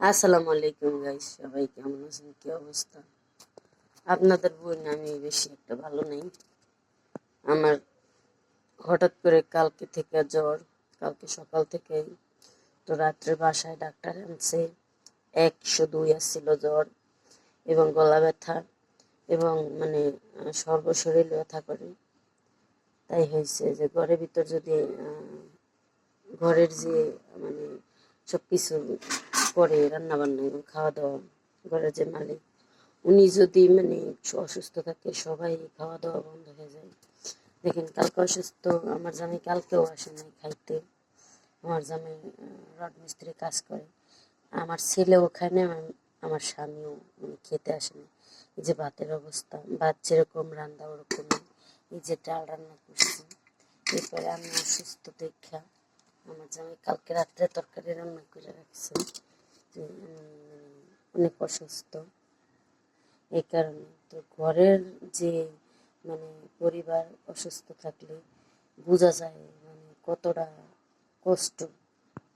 আসসালামু আলাইকুম গাইস, সবাই কেমন আছেন? কি অবস্থা আপনাদের? বোন আমি বেশি একটা ভালো নেই। আমার হঠাৎ করে কালকে থেকে জ্বর, কালকে সকাল থেকেই। তো রাত্রে বাসায় ডাক্তার আনছে, 102 আসছিল জ্বর এবং গলা ব্যথা এবং মানে সর্বশরীর ব্যথা করে। তাই হয়েছে যে ঘরের ভিতর যদি ঘরের যে মানে সব কিছু করে রান্না বান্না এবং খাওয়া দাওয়া, ঘরের যে মালিক উনি যদি অসুস্থ থাকে, সবাই খাওয়া দাওয়া বন্ধ হয়ে যায়। দেখেন কালকে অসুস্থ আমার জামাই, কালকেও আসে নাই খাইতে। আমার জামাই রড মিস্ত্রি কাজ করে, আমার ছেলেও খায় না, আমার স্বামীও খেতে আসে না। এই যে ভাতের অবস্থা, ভাত যেরকম রান্না ওরকমই। এই যে ডাল রান্না করছি, এরপরে আমি অসুস্থ দেখা আমার জামাই কালকে রাত্রে তরকারি রান্না করে রাখছে যে অনেক অসুস্থ। এই কারণে তো ঘরের যে পরিবার অসুস্থ থাকলে বোঝা যায় কতটা কষ্ট।